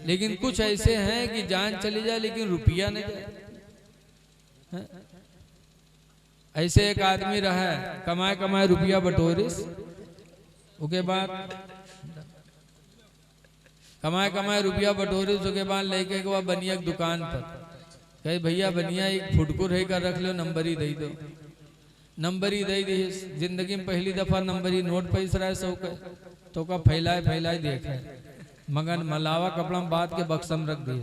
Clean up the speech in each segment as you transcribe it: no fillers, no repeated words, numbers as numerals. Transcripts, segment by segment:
लेकिन कुछ ऐसे हैं कि जान चली जाए लेकिन रुपया नहीं जाए। ऐसे एक आदमी रहा है, कमाए कमाए रुपया बटोरिस, उसके बाद कमाए कमाए रुपया बटोरिस, उसके बाद लेके के बाद बनिया की दुकान पर कहे भैया बनिया एक फुटकुर है कर रख लो, नंबर ही दे दो। नंबर ही दे दी। जिंदगी में पहली दफा नंबर ही नोट पैस रहा है सौ का, तो का फैलाए फैलाए देखे मगन मलावा कपड़ा में बात के बक्सम रख दी।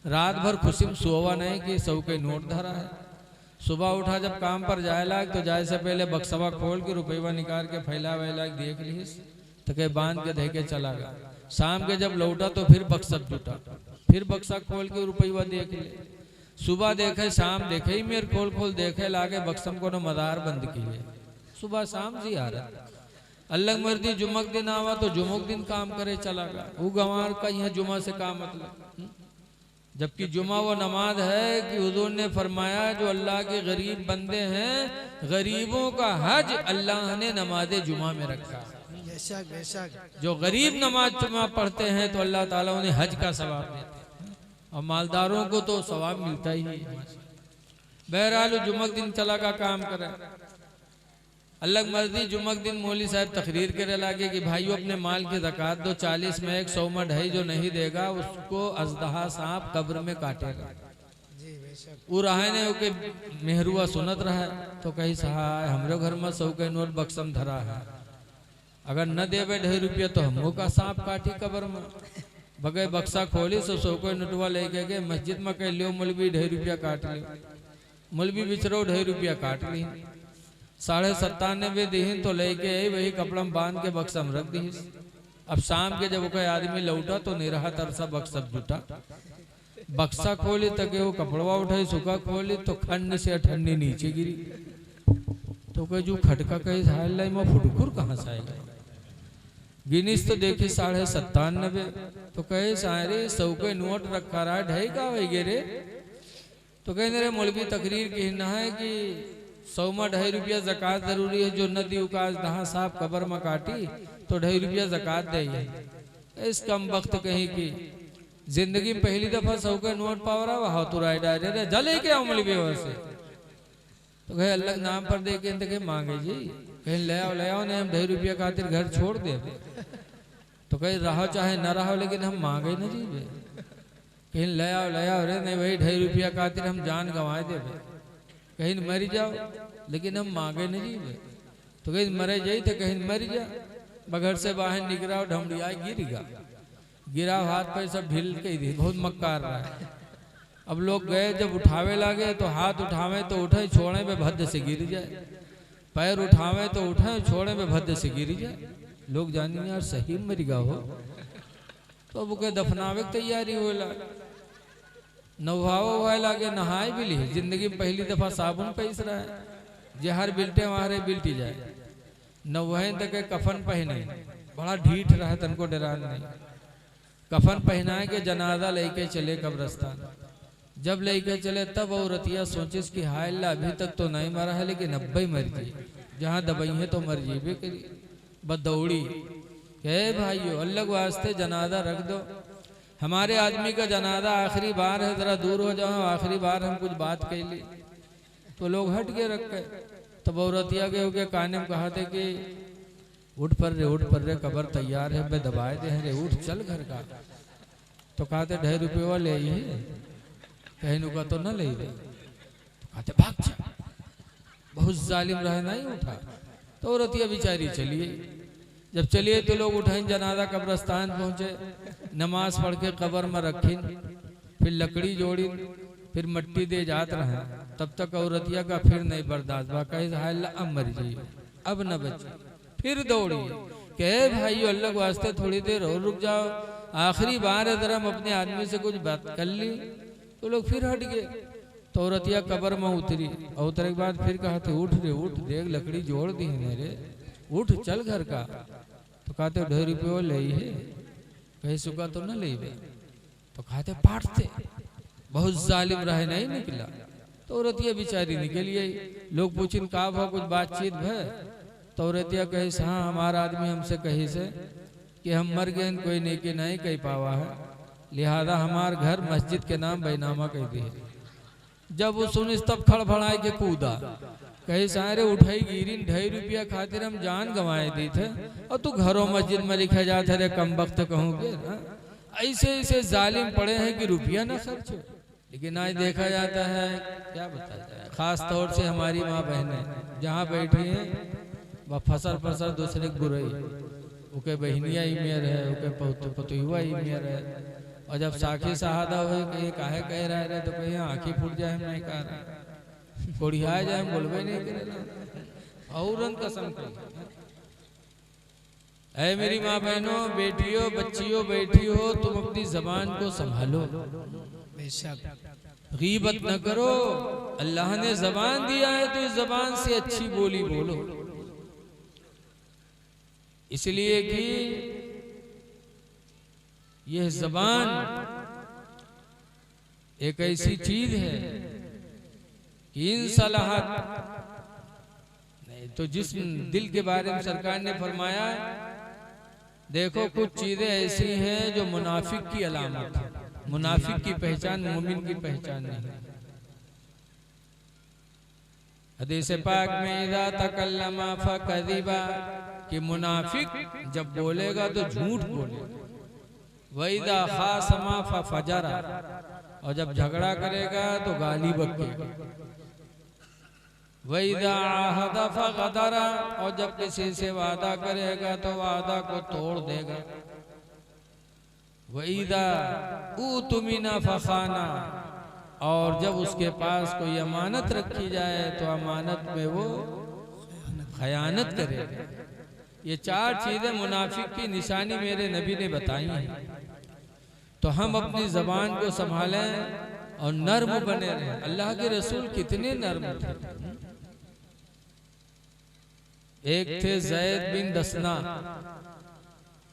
रात भर खुशी में सोवा नहीं कि सौ के नोट धरा है। सुबह उठा जब काम पर जाए लाग तो जाए से पहले बक्सवा खोल के रुपया निकाल के फैला वैला देख ली तो कहे बांध के दे के चला गया। शाम के जब लौटा तो फिर बक्सा जुटा, फिर बक्सा खोल के रुपया देख ले। सुबह देखे शाम देखे ही मेरे खोल खोल देखे लागे बक्सम को न मदार बंद की है। सुबह शाम जी आ रहा अल्लाह मर्दी जुमक दिन आवा तो जुमक दिन काम करे चला गया। वो गंवार का यहाँ जुमा से काम मतलब, जबकि जुमा वो नमाज है कि हुजूर ने फरमाया जो अल्लाह के गरीब बंदे हैं गरीबों का हज अल्लाह ने नमाज जुमा में रखा। जो गरीब नमाज जुमा पढ़ते हैं तो अल्लाह ताला उन्हें हज का सवाब देते हैं, और मालदारों को तो सवाब मिलता ही है। बहरहाल जुमक दिन चला का काम करे। अल्लाह मर्जी जुमक दिन मौली साहब तकरीर करे लागे कि भाइयों अपने माल की ज़कात दो, 40 में 1 100 में 2.5 जो नहीं देगा उसको अजदहा सांप कब्र में काटेगा। वो रहा ने ओके मेहरुआ सुनत रहा तो कही सहाय हमरे घर में 100 के नोट बक्सम धरा है, अगर न देवे 2.5 रुपया तो हमको का सांप काटी कब्र में। बगैर बक्सा खोली 100 के नोटवा लेके गए मस्जिद में कह लियो मौलवी 2.5 रुपया काट लियो। मौलवी बिचरो 2.5 रुपया काट ली। 97.5 दीन तो लेके वही कपड़ा में बांध के बक्सा में रख दी। अब शाम के जब कोई आदमी लौटा तो निराहा तरसा बक्सा जुटा। बक्सा खोली तक वो कपड़वा उठाई, सूखा खोली तो खंड से ठंडी नीचे गिरी। तो कहे जो खटका कही हाल लाई मैं फुटकुर कहाँ से आएगा। गिनीस तो देखी 97.5 तो कहे सारे 100 के नोट रखा रहा 2.5 का वही रे। तो कहे मेरे मौलवी तकरीर कहना है कि 100 में 2.5 रुपया ज़कात जरूरी है, जो नदी उकाज दहा साहब कब्र में काटी तो 2.5 रुपया ज़कात दे। इस कम वक्त कहीं की जिंदगी में पहली दफा 100 का नोट पाव रहा वहा तो राय डायरे जले क्या उमली बेवर से। तो कहे अल्लाह नाम पर दे के मांगे जी, कहीं ले आओ नहीं हम 2.5 रुपया खातिर घर छोड़ दे। तो कहीं रहो चाहे न रहो लेकिन हम मांगे न जी, कहीं ले आओ रे नहीं वही 2.5 रुपया खातिर हम जान गंवाए दे, कहीं मर जाओ लेकिन हम मांगे न जी। तो कहीं मरे जाई तो कहीं मर जा। बघर से बाहर निकला ढमड़िया गिरा हाथ पे सब ढील के दी, बहुत मक्कार रहा है। अब लोग गए जब उठावे लगे तो हाथ उठावे तो उठे छोड़े में भद्द से गिर जाए, पैर उठावे तो उठे छोड़े में भद्द से गिर जाए। लोग जानी यार सही मर गा हो। तो अब के दफनावे की तैयारी हो लगे, नहावा हुआ लागे नहाए भी ली। जिंदगी में पहली दफा साबुन पैस रहा है, जहर बिल्टे वहां बिल्टी जाए। नवहन तक कफन पहने बड़ा ढीठ रहा तनको डरान नहीं। कफन पहनाए के जनाजा लेके चले कब्रस्तान। जब लेके चले तब औरतिया सोचिस कि हाय अल्लाह अभी तक तो नहीं मरा है लेकिन अब ही मर जी, जहाँ दबाई है तो मर जीबे करी। बदौड़ी कहे भाइयों अल्लाह के वास्ते जनाजा रख दो, हमारे आदमी का जनाजा आखिरी बार है, जरा दूर हो जाओ, आखिरी बार हम कुछ बात कह ली। तो लोग हट के रख गए। तब औरतिया के काने में कहा थे कि उठ पर रे कब्र तैयार है, मैं दबाए दे रे उठ चल घर का। तो कहते 2.5 रुपये ले ही कहीं का तो न ले, कहते भाग जा, बहुत जालिम रहे नहीं उठा। तो औरतिया बेचारी चलिए। जब चलिए तो लोग उठाइन जनाजा कब्रस्तान पहुंचे, नमाज पढ़ के कब्र में रखिन, फिर लकड़ी जोड़ी, फिर मट्टी दे जात रहे। तब तक औरतिया का फिर नहीं बर्दाश्त बा, कहे अब मर जाइए अब न बचे। फिर दौड़ी कहे भाई अल्लाह के वास्ते थोड़ी देर और रुक जाओ, आखिरी बार है जरा हम अपने आदमी से कुछ बात कर ली। तो लोग फिर हट गए। तो औरतिया कब्र में उतरी, और उतरे के बाद फिर कहा थे उठ रे उठ, देख लकड़ी जोड़ दी है रे, उठ चल घर का। तो कहते 2.5 रुपये ले ही कहीं सुखा तो न ले। तो कहते पाटते, बहुत जालिम रहे नहीं निकला। तो औरतिया बेचारी निकली आई। लोग पूछिन का भा कुछ बातचीत भय। तो औरतिया कही हाँ हमारा आदमी हमसे कही से कि हम मर गए कोई नेकी नहीं कही पावा है, लिहाजा हमार घर मस्जिद के नाम बैनामा कह दिए। जब वो सुनिस तब खड़बड़ाए के कूदा, कहे सारे उठाई गिरी 2.5 रुपया खातिर हम जान गंवाए दी थे और तू घरों मस्जिद में लिखा जाता रे कम वक्त कहूँगे। ऐसे ऐसे जालिम पड़े हैं कि रुपया ना खर्च हो। लेकिन आज देखा जाता है, क्या बताया जाए, खास तौर से हमारी माँ बहनें जहाँ बैठी हैं वह फसर दूसरे के बुराई, उके बहनिया ही मेर है, उके पतुआ ही मेर है। और जब साखी शहादा हुए कि काहे कह रहा है तो कहीं आँखी फूट जाए, हम नहीं कह रहे, कोड़िया जाए, हम बोलबे नहीं करे और कसम कही। ऐ मेरी माँ बहनों, बेटियों, बच्चियों, बैठी हो, तुम अपनी जबान को संभालो, गीबत न करो। अल्लाह ने जबान दिया है तो इस जबान से अच्छी बोली बोलो, इसलिए कि यह जबान एक ऐसी चीज है कि इन सलाहत नहीं तो जिस दिल के बारे में सरकार ने फरमाया, देखो कुछ चीजें ऐसी हैं जो मुनाफिक की अलामत है, मुनाफिक की पहचान मोमिन की पहचान नहीं। हदीस पाक में इज़ा तकल्लमा फकज़िबा, कि मुनाफिक जब बोलेगा तो झूठ बोलेगा, वइज़ा खासमा फफजरा, और जब झगड़ा करेगा तो गाली बकेगा, वइज़ा आहदा फगदरा, और जब किसी से वादा करेगा तो वादा को तोड़ देगा, वइज़ा उतमिना फखाना, और जब उसके पास कोई अमानत रखी जाए तो अमानत में वो खयानत करेगा। ये 4 चीजें मुनाफिक की निशानी मेरे नबी ने बताई हैं। तो हम अपनी जबान को संभालें और नर्म बने रहें। अल्लाह के रसूल कितने नर्म थे। एक थे ज़ैद बिन दसना,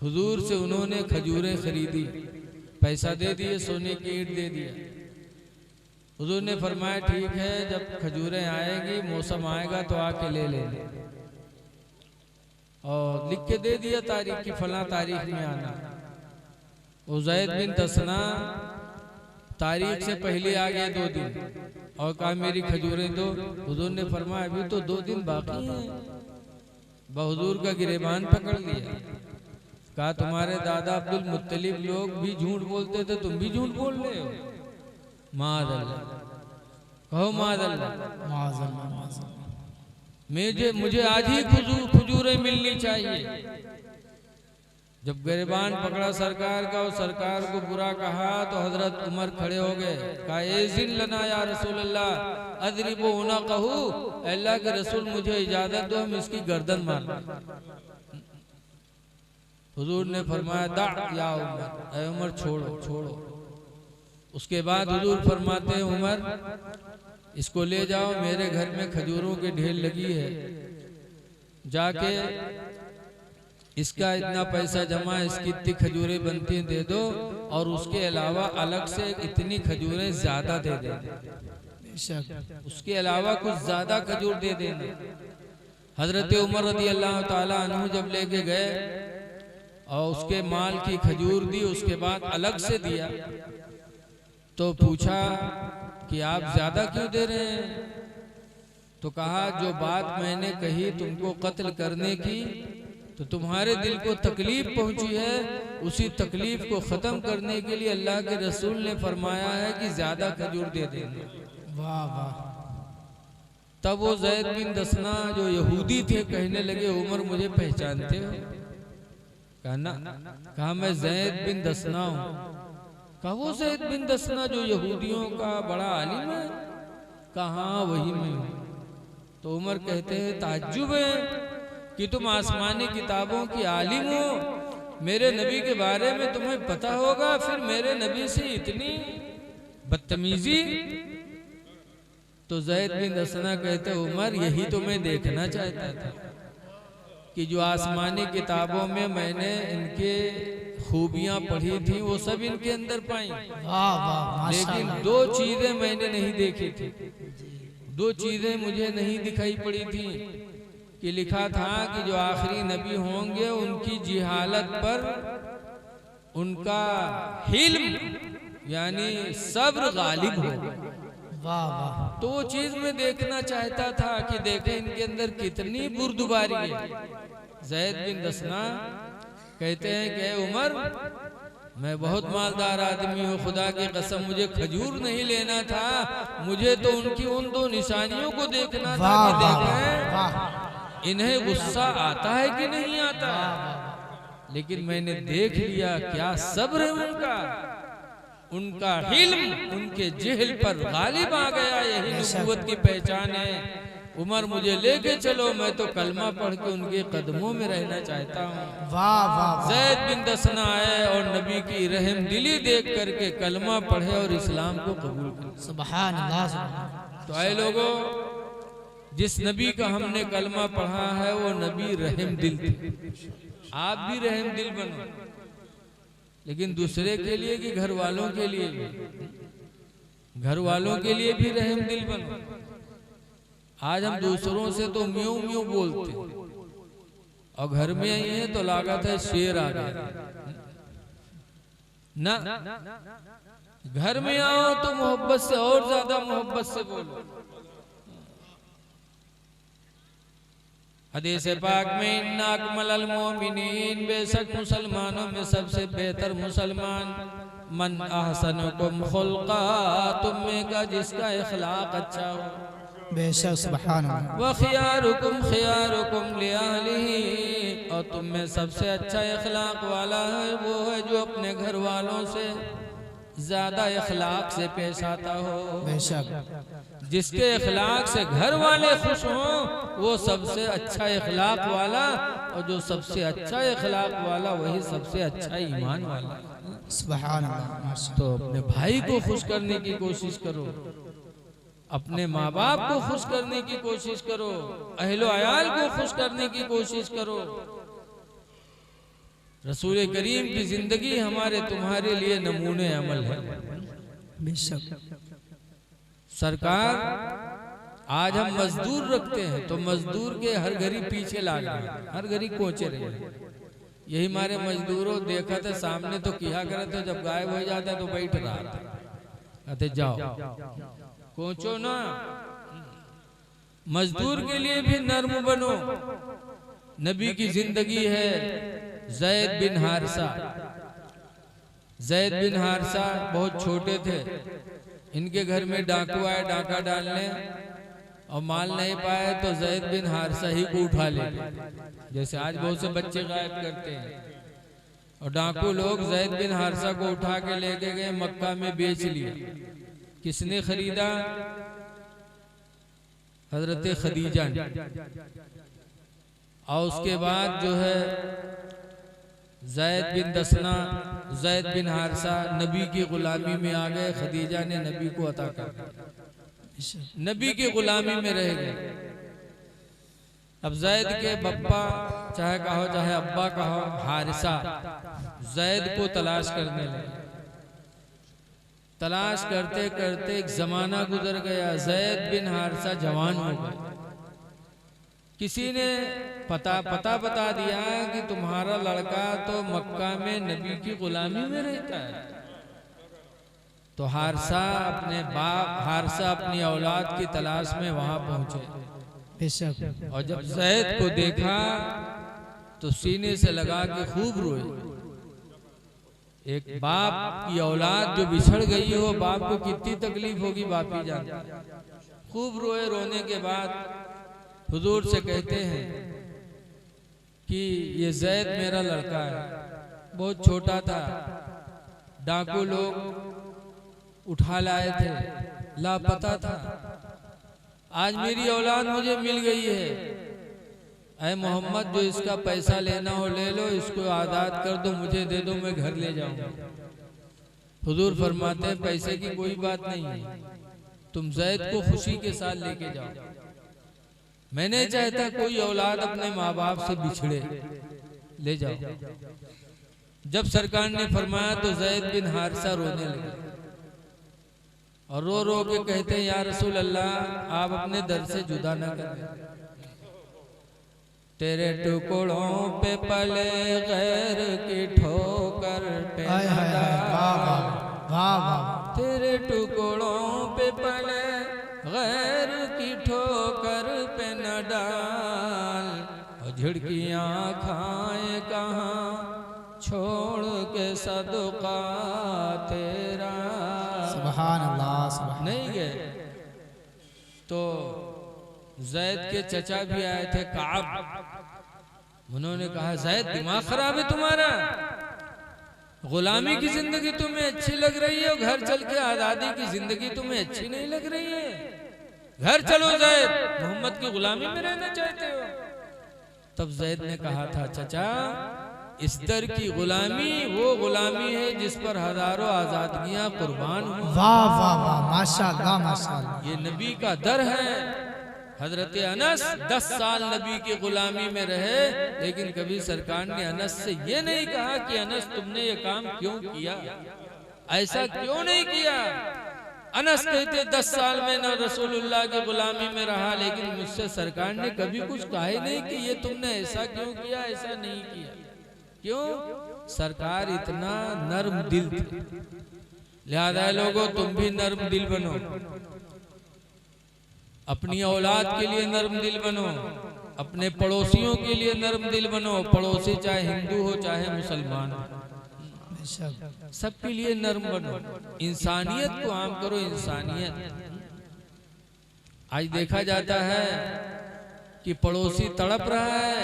हुजूर से उन्होंने खजूरें खरीदी, पैसा दे दिए, सोने की ईंट दे दिया। हुजूर ने फरमाया ठीक है, जब खजूरें आएगी, मौसम आएगा तो आके ले लेना, और लिख के दे दिया तारीख की फला तारीख में आना। वो ज़ैद बिन दसना तारीख से पहले आ गए 2 दिन और कहा मेरी खजूरें दो। हुजूर ने फरमाया अभी तो 2 दिन बाकी हैं। हुजूर का गिरेबान पकड़ लिया, कहा तुम्हारे दादा अब्दुल मुत्तलिब लोग भी झूठ बोलते थे, तुम भी झूठ बोल रहे हो। माज़अल्लाह, कहो माज़अल्लाह, मुझे आज ही खजूरें मिलनी चाहिए। जब गिरबान पकड़ा सरकार का और सरकार को बुरा कहा तो हजरत उमर खड़े हो गए, कहा एज़िन लना या रसूल अल्लाह, अज़रिबू उनक़हू, अल्लाह के रसूल मुझे इजाजत दो, हम इसकी गर्दन मार दें। हुजूर ने फरमाया दा या उमर, ऐ उमर छोड़ो छोड़ो। उसके बाद हुजूर फरमाते हैं उमर इसको ले जाओ, मेरे घर में खजूरों के ढेर लगी है, जाके इसका इतना पैसा जमा, इसकी इतनी खजूरें बनती हैं दे दो, और उसके अलावा अलग से इतनी खजूरें ज्यादा दे देना, उसके अलावा कुछ ज्यादा खजूर दे देना। हजरत उमर रज़ी अल्लाह ताला अन्हु जब लेके गए और उसके माल की खजूर दी, उसके बाद अलग से दिया, तो पूछा कि आप ज्यादा क्यों दे रहे हैं? तो कहा जो बात मैंने कही तुमको कत्ल करने की, तो तुम्हारे दिल को तकलीफ पहुंची है, उसी तकलीफ को खत्म करने के लिए अल्लाह के रसूल ने फरमाया है कि ज्यादा खजूर दे देंगे। वाह वाह। तब वो ज़ैद बिन दसना जो यहूदी थे कहने लगे उमर मुझे पहचानते हो? कहा मैं ज़ैद बिन दसना हूँ। कहा वो ज़ैद बिन दसना जो यहूदियों का बड़ा आलिम है? कहा वही मैं हूँ। तो उमर कहते हैं ताज्जुब है कि तुम आसमानी किताबों की आलिम हो, मेरे नबी के बारे में तुम्हें पता होगा, फिर मेरे नबी से इतनी बदतमीजी। तो ज़ैद बिन दसना कहते उमर यही तो मैं देखना चाहता था कि जो आसमानी किताबों में मैंने इनके खूबियां पढ़ी थी वो सब इनके अंदर पाई, लेकिन 2 चीजें मैंने नहीं देखी थी, 2 चीजें मुझे नहीं दिखाई पड़ी थी कि लिखा था कि जो आखिरी नबी होंगे उनकी जिहालत पर उनका हिल्म यानी सब्र गालिब हो। वाह वाह। तो वो चीज में देखना चाहता था कि देखे इनके अंदर कितनी बुर्दबारी है। ज़ैद बिन दसना कहते हैं कि उमर, मैं बहुत मालदार आदमी हूँ, खुदा की कसम मुझे खजूर नहीं लेना था, मुझे तो उनकी उन दो निशानियों को देखना था कि देखें इन्हें गुस्सा आता है कि नहीं आता। लेकिन मैंने देख लिया क्या सब्र है उनका, उनका हिल्म उनके जेहल पर गालिब आ गया। यही नबूवत की पहचान है। उमर मुझे लेके चलो, मैं तो कलमा पढ़ के उनके कदमों में रहना चाहता हूँ। वाह वाह। ज़ैद बिन दसना आए और नबी की रहम दिली देख करके कलमा पढ़े और इस्लाम को कबूल किया। सुभान अल्लाह। तो आए लोगों, जिस नबी का हमने कलमा पढ़ा है वो नबी रहम दिल थे। आप भी रहम दिल बनो, लेकिन दूसरे के लिए कि घर वालों के लिए भी, घर वालों के लिए भी रहम दिल बनो। आज हम दूसरों से तो म्यूं म्यूं बोलते और घर में आई है तो लागत है शेर आ गया ना। घर में आओ तो मोहब्बत से और ज्यादा मोहब्बत से बोलो। हदीस पाक में इन्ना अकमल मोमिनीन, बेशक मुसलमानों में सबसे बेहतर मुसलमान मन अहसनुकुम खुल्का, तुम में का जिसका इखलाक अच्छा हो। बेशक सुभान अल्लाह। व खियारुकुम खियारुकुम लिअहलिही, और तुम में सबसे अच्छा इखलाक वाला है वो है जो अपने घर वालों से ज्यादा इखलाक से पेश आता हो। बेशक जिसके इखलाक से घर वाले खुश हों वो सबसे अच्छा इखलाक वाला, और जो सबसे अच्छा इखलाक वाला वही सबसे अच्छा ईमान वाला। सुभान अल्लाह। तो अपने भाई को खुश करने की कोशिश करो, अपने माँ बाप को खुश करने की कोशिश करो, अहलो अयाल को खुश करने की कोशिश करो। रसूल करीम की जिंदगी हमारे तुम्हारे लिए नमूने अमल है। बेशक सरकार, आज हम मजदूर रखते हैं तो मजदूर के हर घड़ी पीछे लाग रहे, हर घड़ी कोचे रहे। यही हमारे मजदूरों देखा था सामने तो किया करे तो जब गायब हो जाता तो बैठ रहा था, कहते जाओ कोचो ना। मजदूर के लिए भी नर्म बनो। नबी की जिंदगी है ज़ैद बिन हारिसा। ज़ैद बिन हारिसा बहुत छोटे थे, इनके घर में डाकू आए डाका डालने और माल नहीं पाए तो ज़ैद बिन हारिसा ही को उठा ले, जैसे आज बहुत से बच्चे गायब करते हैं। और डाकू लोग ज़ैद बिन हारिसा को उठा के लेके गए, मक्का में बेच लिया। किसने खरीदा? हजरत खदीजा ने। और उसके बाद जो है ज़ैद बिन दसना, ज़ैद बिन हारिसा नबी की गुलामी में आ गए। खदीजा ने नबी को अता कर दिया, नबी की गुलामी में रह गए। अब ज़ैद के बप्पा चाहे कहो चाहे अब्बा कहो, हारिसा ज़ैद को तलाश करने लगे। तलाश करते करते एक जमाना गुजर गया, ज़ैद बिन हारिसा जवान हो गए। किसी ने पता बता दिया कि तुम्हारा लड़का तो मक्का में नबी की गुलामी में रहता है। तो हारिसा अपनी औलाद की तलाश में वहां पहुंचे। बेशक। और जब ज़ैद को देखा तो सीने से लगा के खूब रोए। एक बाप की औलाद जो बिछड़ गई हो, बाप को कितनी तकलीफ होगी बाप ही जानता। खूब रोए। रोने के बाद हुजूर से कहते हैं कि ये ज़ैद मेरा लड़का है, बहुत छोटा था, डाकू लोग उठा लाए थे, लापता था, आज मेरी औलाद मुझे मिल गई है। ऐ मोहम्मद, जो इसका पैसा लेना हो ले लो, इसको आज़ाद कर दो, मुझे दे दो, मैं घर ले जाऊंगा। हुजूर फरमाते हैं पैसे की कोई बात नहीं है, तुम ज़ैद को खुशी के साथ लेके जाओ। मैं नहीं चाहता कोई औलाद अपने माँ बाप से बिछड़े, ले जाओ। जब सरकार ने फरमाया तो ज़ैद बिन हारिसा रोने लगे और रो रो के कहते हैं, या रसूल अल्लाह, आप अपने दर से जुदा न करें। तेरे टुकड़ों पे पले गैर की ठोकर ठोकर हाय हाय हाय, वाह वाह वाह वाह, तेरे टुकड़ों पे पले गैर की ठोकर पे न डाल, और झिड़कियाँ खाए कहाँ छोड़ के सदका तेरा। सुभान अल्लाह सुभान। नहीं गए तो जैद के चचा भी आए थे काब, उन्होंने कहा जैद दिमाग खराब है तुम्हारा, गुलामी की जिंदगी तुम्हें अच्छी लग रही है और घर चल के आजादी की जिंदगी तुम्हें अच्छी नहीं लग रही है, घर चलो जैद, मोहम्मद की गुलामी में रहना चाहते हो। तब जैद ने कहा था चचा इस दर की गुलामी वो गुलामी है जिस पर हजारों आजादियां कुर्बान हुई। वाह वाह वाह, माशाअल्लाह माशाअल्लाह। ये नबी का दर है। हजरत अनस 10 साल नबी की गुलामी में रहे, लेकिन कभी सरकार ने अनस से ये नहीं कहा कि अनस तुमने ये काम क्यों किया, ऐसा क्यों नहीं किया। अनस कहते 10 साल में न रसूलुल्लाह की गुलामी में रहा, लेकिन मुझसे सरकार ने कभी कुछ कहा ही नहीं कि ये तुमने ऐसा क्यों किया, ऐसा नहीं किया। क्यों? सरकार इतना नर्म दिल थे। लिहाजा लोगों तुम भी नर्म दिल बनो, अपनी औलाद के लिए नर्म दिल बनो, अपने पड़ोसियों के लिए नर्म दिल बनो, पड़ोसी चाहे हिंदू हो चाहे मुसलमान हो, सबके लिए नर्म बनो, इंसानियत को आम करो, इंसानियत। आज देखा जाता है कि पड़ोसी तड़प रहा है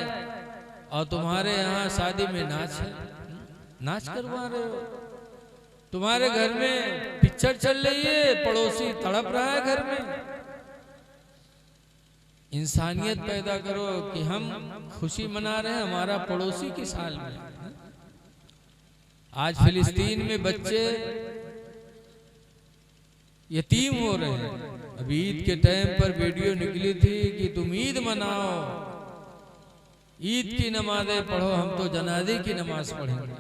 और तुम्हारे यहाँ शादी में नाच है, नाच करवा रहे हो, तुम्हारे घर में पिक्चर चल रही है, पड़ोसी तड़प रहा है घर में। इंसानियत पैदा करो कि हम खुशी मना रहे हैं, हमारा पड़ोसी किस हाल में। आज फिलिस्तीन में बच्चे यतीम हो रहे हैं। अभी ईद के टाइम पर वीडियो निकली थी कि तुम ईद मनाओ, ईद की नमाजें पढ़ो, हम तो जनाजे की नमाज पढ़ेंगे,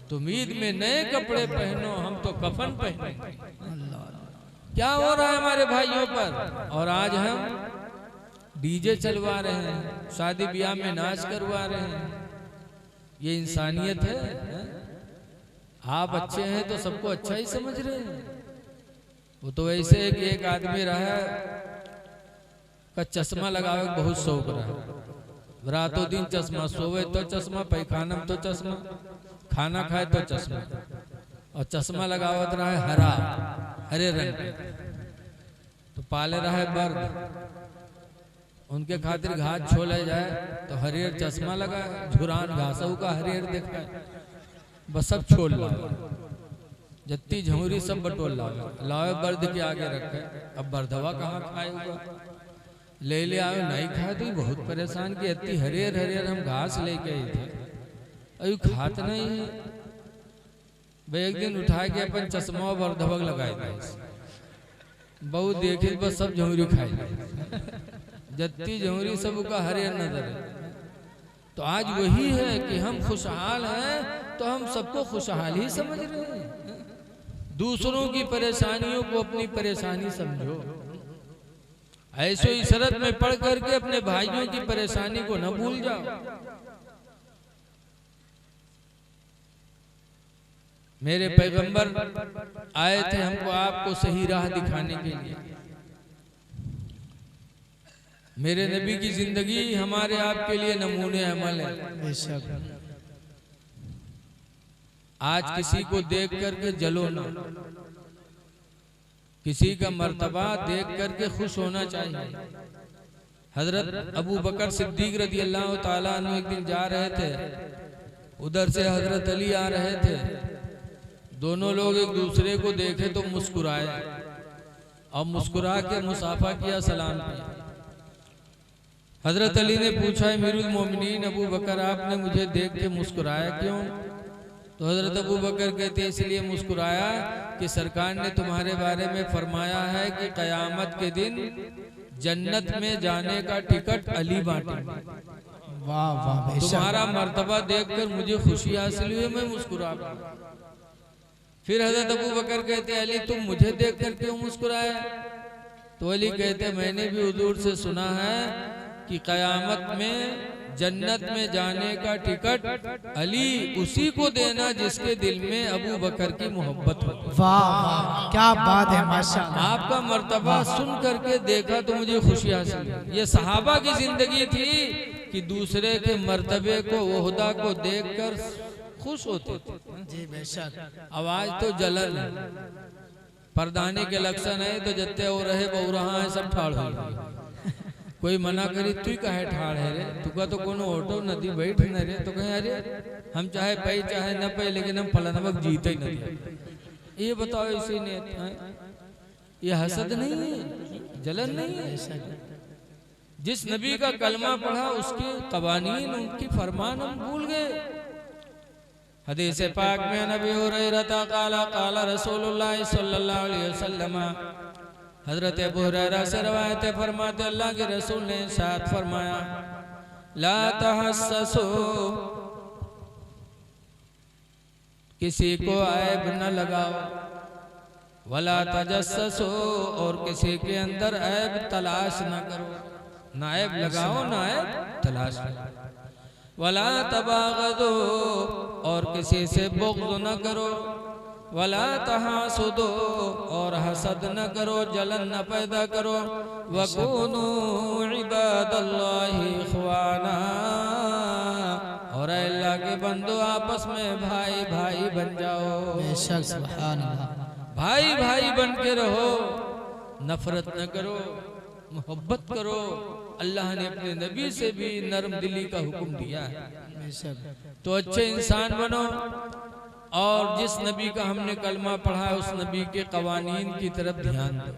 तुम ईद में नए कपड़े पहनो, हम तो कफन पहनेंगे। क्या हो रहा है हमारे भाइयों पर। और आज हम डीजे चलवा रहे हैं, शादी ब्याह में नाच करवा रहे हैं। ये इंसानियत है? आप अच्छे हैं तो सबको अच्छा ही समझ रहे हैं। वो तो ऐसे है कि एक आदमी रहा का चश्मा लगावे बहुत शौक रहा, रातों दिन चश्मा, सोवे तो चश्मा, पैखाना तो चश्मा, खाना खाए तो चश्मा, और चश्मा लगावत रहा है हरे रंग के। तो पाले रहा है बर्द, उनके खातिर घास छोले जाए तो हरियर चश्मा लगा, झुरान घासऊ का हरियर देखा है, बस सब छोड़ लाओ, जत्ती झोरी सब बटोल लाओ, लाओ बर्द के आगे रखे। अब बर्दवा कहाँ खाएगा, ले आओ, नहीं खाए तो बहुत परेशान कि इतनी हरियर हरियर हम घास लेके आई थे, अभी खात नहीं है। भाई एक दिन उठा के अपन चश्मा बर्दवा लगाए थे, बहुत देखे बस सब झोरी खाई, जत्ती झोरी सब का हरियर नजर है। तो आज वही है कि हम खुशहाल हैं तो हम सबको खुशहाल ही समझ रहे हैं। दूसरों की परेशानियों को अपनी परेशानी समझो, ऐसो इसरत में पढ़ करके अपने भाइयों की परेशानी को न भूल जाओ। मेरे पैगंबर आए थे हमको आपको सही राह दिखाने के लिए। मेरे नबी की जिंदगी हमारे आपके लिए नमूने अमल है। आज किसी को देख करके जलो ना, किसी का मर्तबा देख करके खुश होना चाहिए। हजरत अबू बकर सिद्दीक रज़ी अल्लाह ताला अन्हु एक दिन जा रहे थे, उधर से हजरत अली आ रहे थे, दोनों लोग एक दूसरे को देखे तो मुस्कुराए और मुस्कुरा के मुसाफा किया, सलाम किया। हजरत अली ने पूछा, अमीरुल मोमिनीन अबू बकर आपने मुझे देख के मुस्कुराया क्यों? तो हजरत अबू बकर कहते इसलिए मुस्कुराया कि सरकार ने तुम्हारे बारे में फरमाया है कि कयामत के दिन जन्नत में जाने का टिकट अली बांटेंगे। वाह वाह, तुम्हारा मर्तबा देखकर मुझे खुशी हासिल हुई, मैं मुस्कुरा पड़ा। फिर हजरत अबू बकर कहते अली तुम मुझे देखकर क्यों मुस्कुराए? तो अली कहते मैंने भी हुजूर से सुना है कि कयामत में जन्नत में जाने का टिकट अली उसी को देना जिसके दिल में अबू बकर की मोहब्बत हो। वाह वाह क्या बात है माशाल्लाह। आपका मर्तबा सुन करके देखा तो मुझे खुशी हासिल हुई। ये सहाबा की जिंदगी थी कि दूसरे के मर्तबे को, ओहदा को देखकर खुश होते थे। जी बेशक। आवाज तो जलन है, परदाने के लक्षण है तो जत्ते हो रहे बहु रहा है सब ठाड़ हो गए। कोई मना करी तू कहे ठाड़ है रे, तुका तो कोनो ऑटो नदी बैठ न रे, तो कहे अरे हम चाहे पे चाहे न पे लेकिन हम फलानवक जीते ही नहीं। ये बताओ इसी ने ये हसद नहीं है, जलन नहीं है। जिस नबी का कलमा पढ़ा उसके कवानीन, उनकी फरमान हम भूल गए। हदीस पाक में नबी हुरैरा काला काला रसूलुल्लाह सल्लल्लाहु अलैहि वसल्लम, हजरत अबू हुरैरा से रवायत फरमाते अल्लाह के रसूल ने साथ फरमाया, ला तहस्ससु, किसी को ऐब न लगाओ, वला तजस्ससु, और किसी के अंदर ऐब तलाश न करो। ना ऐब लगाओ ना ऐब तलाश करो। वला तबागदो, और किसी से बुग़्ज़ न करो। वला तहासुदो, और हसद न करो, जलन न पैदा करो। वकूनू इबादल्लाहि इख्वाना, और अल्लाह के बंदो आपस में भाई भाई बन जाओ। बेशक सुभान अल्लाह। भाई भाई बन के रहो, नफरत न करो, मोहब्बत करो। अल्लाह ने अपने नबी से भी नरम दिली का हुक्म दिया है। बेशक। तो अच्छे इंसान बनो, और जिस नबी का हमने कलमा पढ़ा है उस नबी के कवानीन की तरफ ध्यान दो।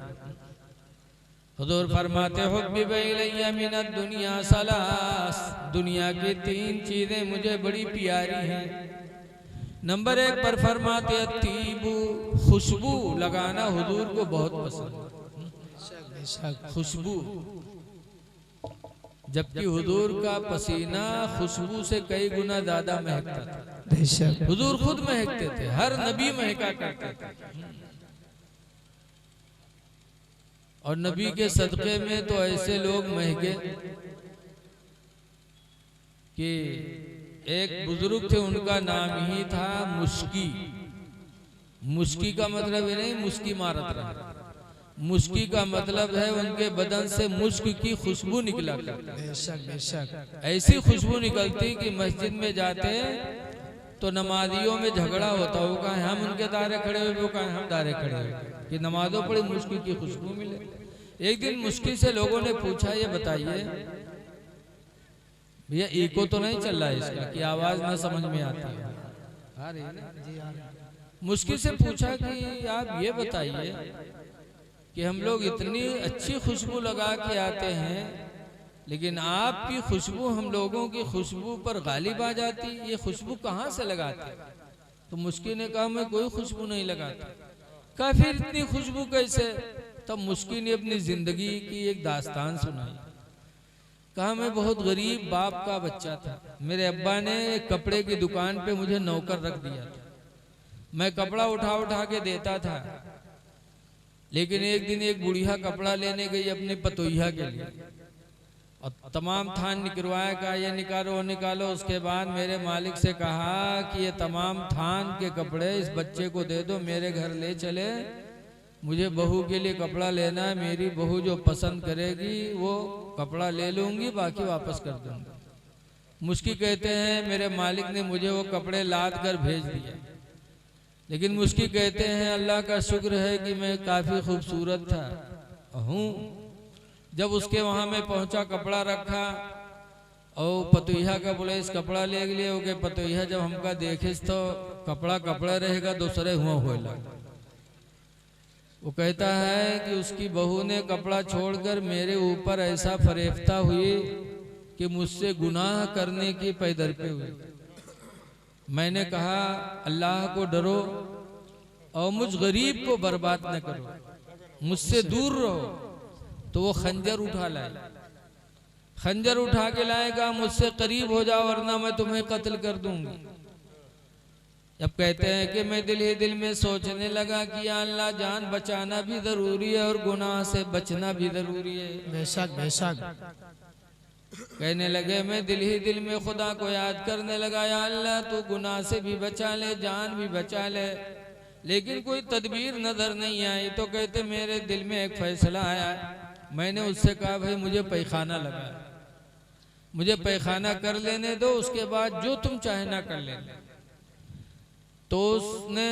हुजूर फरमाते हुब्बिब इलैया मिनद दुनिया सलास, दुनिया की 3 चीजें मुझे बड़ी प्यारी हैं। नंबर 1 पर फरमाते तीबू, खुशबू लगाना हुजूर को बहुत पसंद। खुशबू, जबकि हुजूर का पसीना खुशबू से कई गुना ज्यादा महकता था। बेशक। हुजूर खुद महकते थे, हर नबी महका करते थे। और नबी के सदक़े में तो ऐसे लोग महके कि एक बुजुर्ग थे, उनका नाम ही था मुस्की। मुस्की का मतलब ये नहीं मुस्की मारत रहा, मुस्की का मतलब है उनके बदन से मुस्क की खुशबू निकला करती। बेशक बेशक। ऐसी खुशबू निकलती कि मस्जिद में जाते तो नमाजियों में झगड़ा होता, वो कहे हम उनके दायरे खड़े हुए, वो कहे हम दायरे खड़े हुए, कि नमाजों पढ़ी मुस्की की खुशबू मिले। एक दिन मुस्की से लोगों ने पूछा, ये बताइए भैया इको तो नहीं चल रहा है इसका, कि आवाज ना समझ में आती है। मुस्की से पूछा कि आप ये बताइए कि हम लोग इतनी अच्छी खुशबू लगा के आते हैं, लेकिन आपकी खुशबू हम लोगों की खुशबू पर गालिब आ जाती, ये खुशबू कहाँ से लगाते? तो मुस्की ने कहा मैं कोई खुशबू नहीं लगाता। कहा फिर इतनी खुशबू कैसे? तब मुस्की ने अपनी जिंदगी की एक दास्तान सुनाई। कहा मैं बहुत गरीब बाप का बच्चा था, मेरे अब्बा ने एक कपड़े की दुकान पे मुझे नौकर रख दिया था, मैं कपड़ा उठा उठा के देता था। लेकिन एक दिन एक बुढ़िया कपड़ा लेने गई अपने पतोहिया के लिए, और तमाम थान निकलवाया, कहा ये निकालो वो निकालो। उसके बाद मेरे मालिक से कहा कि ये तमाम थान के कपड़े इस बच्चे को दे दो, मेरे घर ले चले, मुझे बहू के लिए कपड़ा लेना है, मेरी बहू जो पसंद करेगी वो कपड़ा ले लूंगी, बाकी वापस कर दूंगी। मुस्की कहते हैं मेरे मालिक ने मुझे वो कपड़े लाद कर भेज दिया, लेकिन मुस्की कहते हैं अल्लाह का शुक्र है कि मैं काफी खूबसूरत था हूँ। जब उसके वहां में पहुंचा, कपड़ा रखा और पतोहिया का बोले इस कपड़ा ले लिए हो गए। पतोहिया जब हमका देखे तो कपड़ा कपड़ा रहेगा, दूसरे हुआ लगा। वो कहता है कि उसकी बहू ने कपड़ा छोड़कर मेरे ऊपर ऐसा फरेफ्ता हुई कि मुझसे गुनाह करने की पैदरपे हुई। मैंने कहा अल्लाह को डरो और मुझ गरीब को बर्बाद न करो, मुझसे दूर रहो। तो वो खंजर उठा लाए, खंजर उठा के लाएगा, मुझसे करीब हो जाओ वरना मैं तुम्हें कत्ल कर दूंगी। जब कहते हैं कि मैं दिल ही दिल में सोचने लगा कि या अल्लाह जान बचाना भी जरूरी है और गुनाह से बचना भी जरूरी है। बेशक बेशक। कहने लगे मैं दिल ही दिल में खुदा को याद करने लगा, या अल्लाह तू गुनाह से भी बचा ले, जान भी बचा ले, लेकिन कोई तदबीर नजर नहीं आई। तो कहते मेरे दिल में एक फैसला आया। मैंने उससे कहा भाई मुझे पैखाना लगा, मुझे पैखाना कर लेने दो, उसके बाद जो तुम चाहे ना कर लेना। तो उसने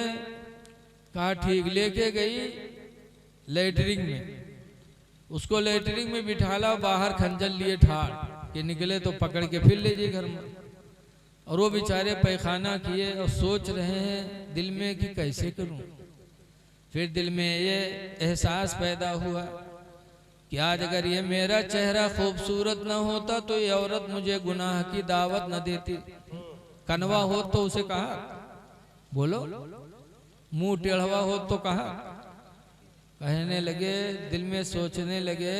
कहा ठीक। लेके गई लेटरिंग में, उसको लेटरिंग में बिठाला, बाहर खंजर लिए ठाड़ कि निकले तो पकड़ के फिर ले जाइए घर में। और वो बेचारे पैखाना किए और सोच रहे हैं दिल में कि कैसे करूं। फिर दिल में ये एहसास पैदा हुआ कि आज अगर ये मेरा चेहरा खूबसूरत न होता तो ये औरत मुझे गुनाह की दावत न देती। कनवा हो तो उसे कहा बोलो, मुंह टेढ़वा हो तो कहा। कहने लगे, दिल में सोचने लगे,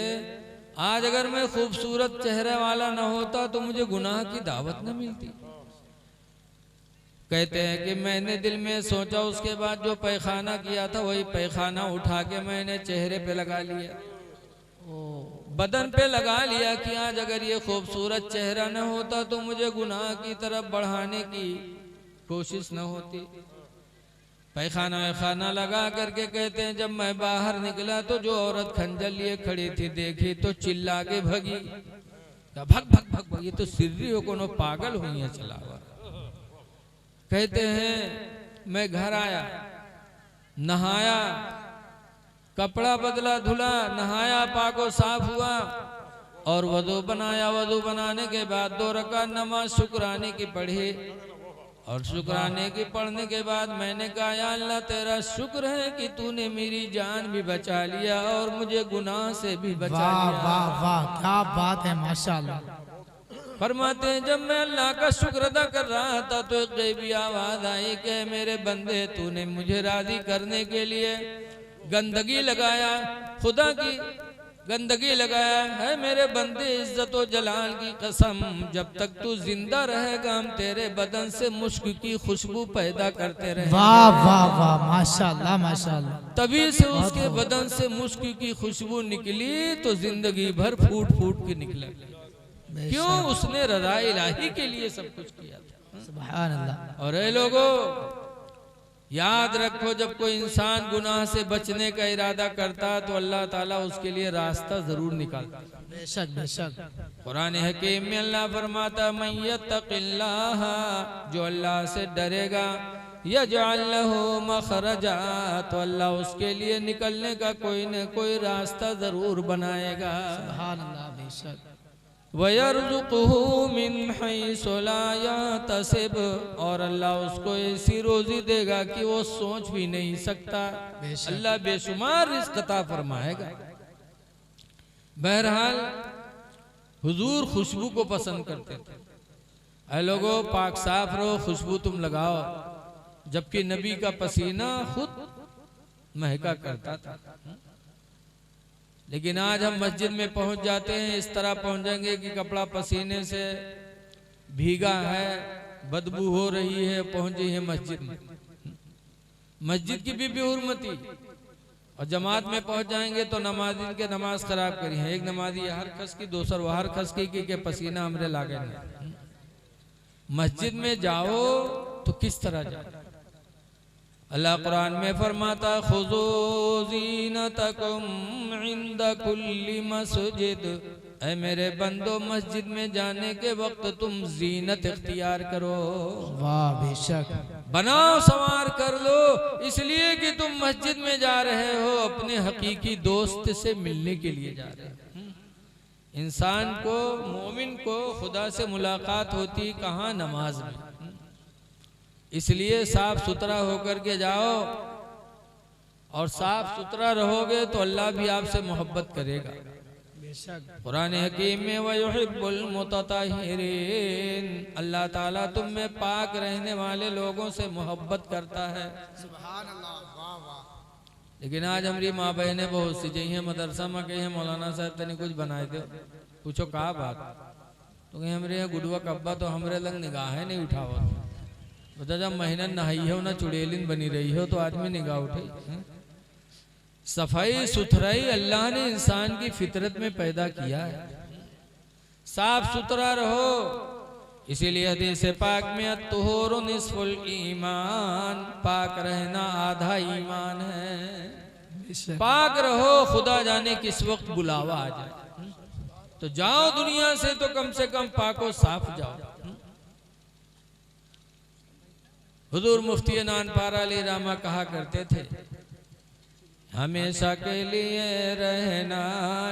आज अगर मैं खूबसूरत चेहरे वाला न होता तो मुझे गुनाह की दावत न मिलती। कहते हैं कि मैंने दिल में सोचा, उसके बाद जो पैखाना किया था वही पैखाना उठा के मैंने चेहरे पे लगा लिया, बदन पे लगा लिया कि आज अगर ये खूबसूरत चेहरा न होता तो मुझे गुनाह की तरफ बढ़ाने की कोशिश न होती। पैखाना वैखाना लगा करके कहते हैं जब मैं बाहर निकला तो जो औरत खंजर लिए खड़ी थी देखी तो चिल्ला के भगी। भग भग भग भग, ये तो सिर्री हो, कोनो पागल हुई है चला हुआ। कहते हैं मैं घर आया, नहाया, कपड़ा बदला, धुला, नहाया, पाको साफ हुआ और वजू बनाया। वजू बनाने के बाद 2 रकात नमाज शुक्राने की पढ़ी और शुक्राने की पढ़ने के बाद मैंने कहा या अल्लाह तेरा शुक्र है कि तूने मेरी जान भी बचा लिया और मुझे गुनाह से भी बचा लिया। वाह वाह, क्या बात है, माशाअल्लाह। फरमाते हैं जब मैं अल्लाह का शुक्र अदा कर रहा था तो एक गैबी आवाज आई कि मेरे बंदे तूने मुझे राजी करने के लिए गंदगी लगाया, खुदा की गंदगी लगाया है। मेरे बंदे इज्जत और जलाल की कसम, जब तक तू जिंदा रहेगा हम तेरे बदन से मुश्क की खुशबू पैदा करते रहेंगे। वाह वाह वाह, माशाअल्लाह माशाअल्लाह। तभी से उसके बदन से मुश्क की खुशबू निकली तो जिंदगी भर फूट फूट के निकले। क्यों? उसने रज़ा इलाही के लिए सब कुछ किया था। सुभान अल्लाह। और ऐ लोगों याद रखो, जब कोई इंसान गुनाह से बचने का इरादा करता तो अल्लाह ताला उसके लिए रास्ता जरूर निकालता। बेशक बेशक। कुरान हकीम में अल्लाह फरमाता मन यत्तक़िल्लाह, जो अल्लाह से डरेगा, यजअल लहू मखरजा, तो अल्लाह उसके लिए निकलने का कोई न कोई रास्ता जरूर बनाएगा। सुभान अल्लाह, बेशक। वयर्ज़ुक़हू मिन हैसु ला यहतसिब, और अल्लाह उसको ऐसी रोजी देगा कि वो सोच भी नहीं सकता। अल्लाह बेशुमार रिज़्क़ अता फरमाएगा। बहरहाल हुजूर खुशबू को पसंद करते थे। ऐ लोगों पाक साफ रहो, खुशबू तुम लगाओ, जबकि नबी का पसीना खुद महका करता था। लेकिन आज हम मस्जिद में पहुंच जाते हैं, इस तरह पहुंचेंगे कि कपड़ा पसीने से भीगा है, बदबू हो रही है, पहुंची है मस्जिद में। मस्जिद की भी बेहुरमती। और जमात में पहुंच जाएंगे तो नमाजी के नमाज खराब करी है। एक नमाजी हर खस की, दूसर वो हर खस की के पसीना हमरे लागे नहीं। मस्जिद में जाओ तो किस तरह जाओ? अल्लाह कुरान में फरमाता खुज़ू ज़ीनतकुम इंद कुल्ली मस्जिद, ऐ मेरे बंदो मस्जिद में जाने के वक्त तुम जीनत इख्तियार करो। वाह बेशक। बनाओ संवार कर लो, इसलिए कि तुम मस्जिद में जा रहे हो अपने हकीकी दोस्त से मिलने के लिए जा रहे हो। इंसान को, मोमिन को खुदा से मुलाकात होती कहाँ? नमाज में। इसलिए साफ सुथरा होकर के जाओ, और साफ सुथरा रहोगे तो अल्लाह भी आपसे मोहब्बत करेगा। कुरान हकीम में वयुहिब्बुल मुतताहिरीन, अल्लाह ताला तुम में पाक रहने वाले लोगों से मोहब्बत करता है। सुभान अल्लाह, वाह वाह। लेकिन आज हमारी माँ बहनें बहुत सी जही मदरसा में कही मौलाना साहब तने कुछ बनाए दो। पूछो कहा बात? तो कहीं हमारे यहाँ गुडवा कब्बा तो हमारे लग निगाह नहीं उठाओ। बता जब महीना नहाई हो ना चुड़ैलिन बनी रही हो तो आदमी निगाह उठे। सफाई सुथराई अल्लाह ने इंसान की फितरत में पैदा किया है। साफ सुथरा रहो। इसीलिए हदीस पाक में अत्तुहूरु निस्फुल ईमान, पाक रहना आधा ईमान है। पाक रहो, खुदा जाने किस वक्त बुलावा आ जाए। तो जाओ दुनिया से तो कम से कम पाको साफ जाओ। हुजूर मुफ्ती नानपारा अली रामा कहा करते थे, हमेशा के लिए रहना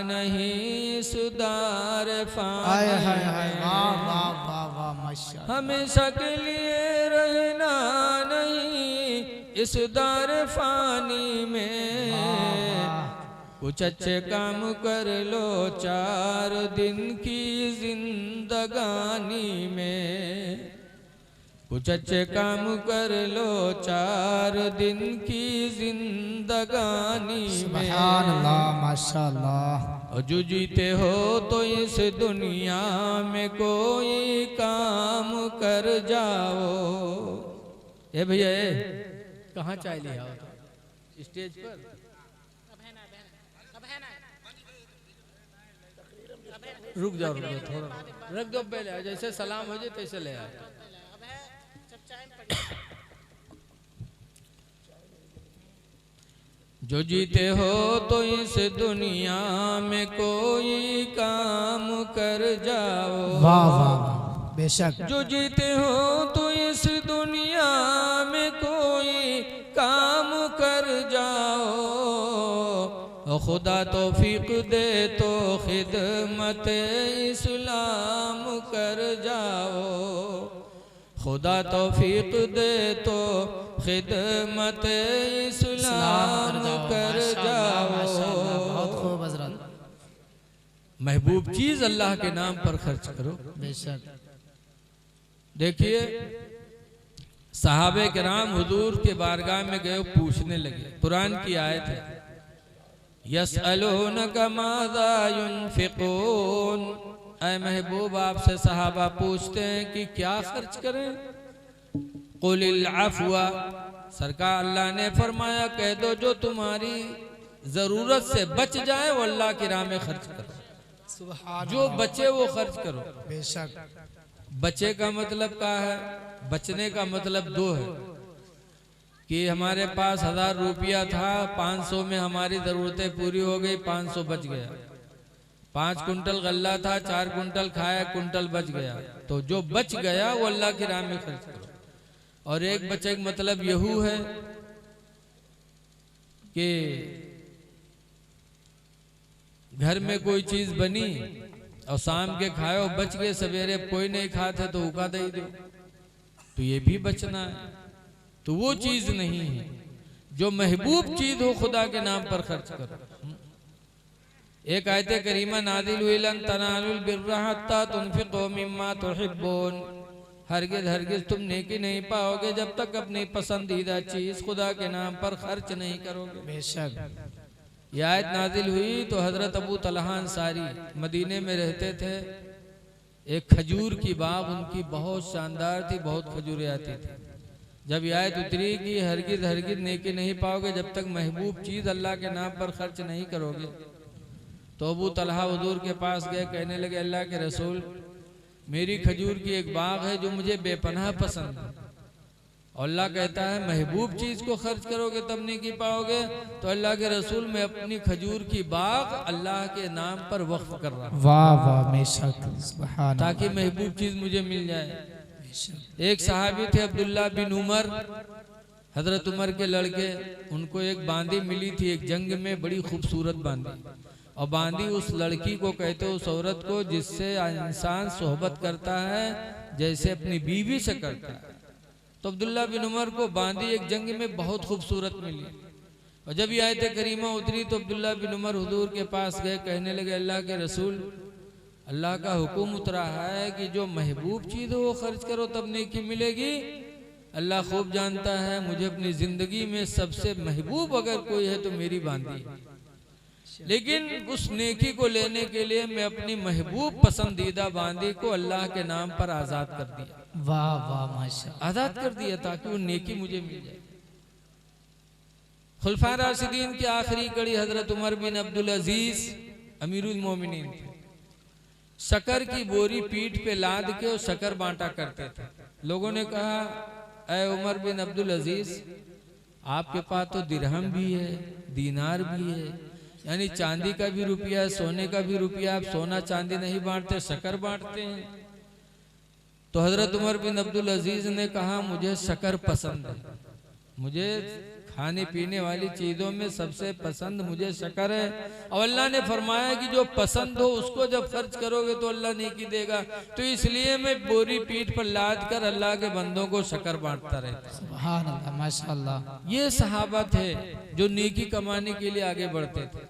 नहीं सुधार हाय हाय हाय, फानी, वाह वाह वाह वाह, माशाअल्लाह। हमेशा के लिए रहना नहीं इस दार फानी में, कुछ अच्छे काम कर लो 4 दिन की जिंदगानी में, कुछ अच्छे काम कर लो 4 दिन की जिंदगानी में। सुभान अल्लाह, माशाअल्लाह। और जो जीते हो तो इस दुनिया में कोई काम कर जाओ। ए भैया कहाँ चाय ले आओ तो स्टेज पर। रुक जाओ थोड़ा, रख दो पहले, जैसे सलाम हो जाए तैसे ले आओ। जो जीते हो तो इस दुनिया में कोई काम कर जाओ। वाह वाह वाह, बेशक। जो जीते हो तो इस दुनिया में कोई काम कर जाओ। खुदा तौफीक दे तो खिदमत इस्लाम कर जाओ। खुदा तौफीक दे तो खिदमत इस्लाम कर जाओ। बहुत खूब हजरत। महबूब चीज अल्लाह के नाम पर खर्च करो। बेशक। देखिए सहाबे किराम हुजूर के बारगाह में गए, पूछने लगे। कुरान की आयत है, यसअलूनका माज़ा युनफिकून। ऐ महबूब आपसे सहाबा पूछते हैं कि क्या खर्च करें। कुलिल अफ़्वा, सरकार अल्लाह ने फरमाया कह दो जो तुम्हारी जरूरत से बच जाए वो अल्लाह की राह में खर्च करो। सुभान जो बचे वो खर्च करो। बेशक। बचे का मतलब क्या है? बचने का मतलब 2 है कि हमारे पास 1000 रुपया था, 500 में हमारी जरूरतें पूरी हो गई, 500 बच गया। 5 कुंटल गल्ला था, 4 कुंटल खाया, कुंटल बच गया। तो जो बच गया वो अल्लाह की राह में खर्च करो। और एक बचे का मतलब यहू है कि घर में कोई चीज बनी और शाम के खाओ बच गए, सवेरे कोई नहीं खाते तो उका दे दो, तो ये भी बचना है। तो वो चीज नहीं है। जो महबूब चीज हो खुदा के नाम पर खर्च करो। एक आयत करीमा नादिल हुई, लन तनालुल बिर्रा हत्ता तुनफिकू मिम्मा तुहिब्बून। हरगिज हरगिज तुम नेकी नहीं पाओगे जब तक अपनी पसंदीदा चीज खुदा के नाम पर खर्च नहीं करोगे। बेशक। यह आयत नाजिल हुई तो हजरत अबू तलहा अंसारी मदीने में रहते थे। एक खजूर की बाग उनकी बहुत शानदार थी, बहुत खजूरें आती थी। जब यह आयत उतरी कि हरगिज हरगिज नेकी नहीं पाओगे जब तक महबूब चीज अल्लाह के नाम पर खर्च नहीं करोगे, तो अबू तलहा हुजूर के पास गए, कहने लगे अल्लाह के रसूल, मेरी खजूर की एक बाग है जो मुझे बेपनाह पसंद है, और अल्लाह कहता है महबूब चीज को खर्च करोगे तब नहीं की पाओगे। तो अल्लाह के रसूल मैं अपनी खजूर की बाग अल्लाह के नाम पर वक्फ कर रहा हूं, वाह वाह, बेशक। सुभान ताकि महबूब चीज मुझे मिल जाए। एक सहाबी थे अब्दुल्ला बिन उमर, हजरत उमर के लड़के, उनको एक बांदी मिली थी एक जंग में, बड़ी खूबसूरत बांदी। और बांदी उस लड़की को कहते उस औरत को जिससे इंसान सोहबत करता है जैसे अपनी बीवी से करता है। तो अब्दुल्ला बिन उमर को बांदी एक जंग में बहुत खूबसूरत मिली। और जब ये आयत करीमा उतरी तो अब्दुल्ला बिन उमर हुजूर के पास गए, कहने लगे अल्लाह के रसूल, अल्लाह का हुक्म उतरा है कि जो महबूब चीज हो वो खर्च करो तब नेकी मिलेगी। अल्लाह खूब जानता है मुझे अपनी जिंदगी में सबसे महबूब अगर कोई है तो मेरी बांदी है, लेकिन उस नेकी को लेने के लिए मैं अपनी महबूब पसंदीदा बांदी को अल्लाह के नाम पर आजाद कर दिया। वाह वाह, माशाअल्लाह। आजाद कर दिया ताकि वो नेकी मुझे मिल जाए। खुलफा राशिदीन की आखिरी कड़ी हजरत उमर बिन अब्दुल अजीज अमीरुल मोमिनीन थे। शक्कर की बोरी पीठ पे लाद के और शक्कर बांटा करते थे। लोगों ने कहा, ऐ उमर बिन अब्दुल अजीज, आपके पास तो दिरहम भी है, दीनार भी है, यानी चांदी का भी रुपया है, सोने का भी रुपया, आप सोना चांदी नहीं बांटते, शक्कर बांटते हैं। तो हजरत उमर बिन अब्दुल अजीज ने कहा, मुझे शक्कर पसंद है, मुझे खाने पीने वाली चीजों में सबसे पसंद मुझे शक्कर है। और अल्लाह ने फरमाया कि जो पसंद हो उसको जब खर्च करोगे तो अल्लाह नेकी देगा, तो इसलिए मैं बोरी पीठ पर लाद कर अल्लाह के बंदों को शक्कर बांटता रहता। सुभान अल्लाह, माशाअल्लाह। ये सहाबा थे जो नेकी कमाने के लिए आगे बढ़ते थे।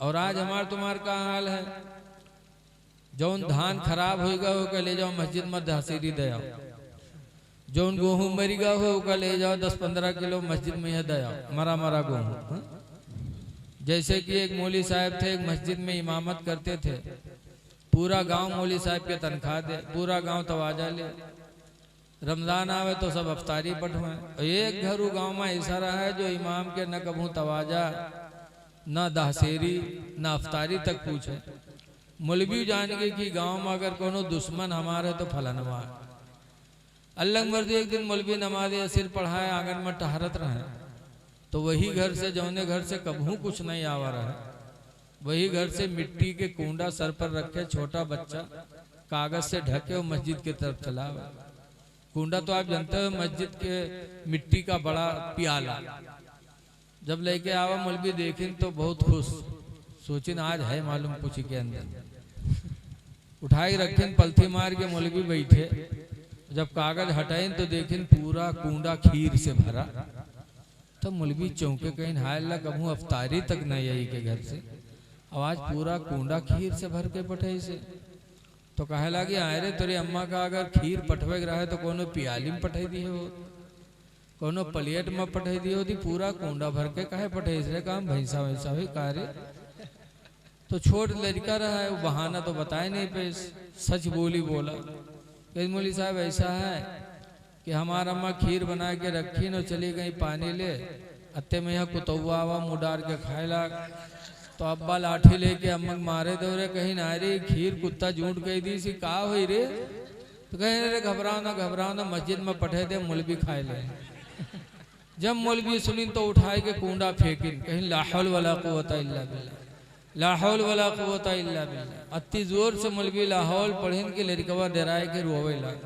और आज हमार तुम्हार का हाल है, जौन धान खराब होगा वो ले जाओ मस्जिद में दहसीरी दे आओ, जौन गेहूं मरीगा हो वो ले जाओ 10-15 किलो मस्जिद में यह दे आओ, मरा मरा गेहूं। जैसे कि एक मौली साहब थे, एक मस्जिद में इमामत करते थे, पूरा गांव मौली साहब के तनख्वाह दे, पूरा गांव तवाजा ले, रमजान आवे तो सब अफ्तारी पठवाए। और एक घर गांव में ऐसा रहा है जो इमाम के न कबू तवाजा, न दहसेरी, न अफ्तारी तक पूछे। मौलवी जान गए कि गांव में अगर कोनो दुश्मन हमारे तो फलनवा। अल्लाह मर्जी एक दिन मौलवी नमाज सिर पढ़ाए, आंगन में टहरत रहे, तो वही घर से जौने घर से कबहू कुछ नहीं आवा रहा, वही घर से मिट्टी के कूंडा सर पर रखे छोटा बच्चा कागज से ढके और मस्जिद की तरफ चला। कूंडा तो आप जानते हो, मस्जिद के मिट्टी का बड़ा प्याला। जब लेके आवा मौलवी देखें तो बहुत खुश, सोचिन आज है मालूम कुछ के अंदर। उठाई रखें, पलथी मार के मौलवी बैठे, जब कागज हटाएं तो देखें पूरा कूंडा खीर से भरा। तब मौलवी चौंके, कहीं हाय अल्लाह कबू अफ्तारी तक नहीं आई के घर से, आवाज पूरा कूंडा खीर से भर के पठे से। तो कहे लगे, आए रे तेरी अम्मा का अगर खीर पठवे रहे तो कोनो पियाली में पठे दी हो, कोनो प्लेट में पठे दी होती, पूरा कूंडा भर के कहे पठे इसरे काम भैंसा वैसा हुई कार्य। तो छोट लड़का रहा है, वो बहाना तो बताए नहीं पे, सच बोली बोला, कहीं मौली साहब ऐसा है कि हमारा अम्मा खीर बना के रखी न चली गई पानी ले, अत्ते में यहाँ कुतौआ आवा मुँह डार के खाए लाग। तो अब्बा लाठी लेके अम्मा मारे दो रे, कहीं ना रे खीर कुत्ता झूठ गई दी सी, का हुई रे? तो कहीं रे घबराओ ना मस्जिद में पठे दे, मौलवी खाए ले। जब मौलवी सुनी तो उठाए के कूंडा फेंकिन, कहीं ला हौल वला कुव्वता इल्ला बिल्लाह, ला हौल वला कुव्वता इल्ला बिल्लाह। अति जोर से मौलवी ला हौल पढ़िन के लड़कवा डराए के रोवे लग।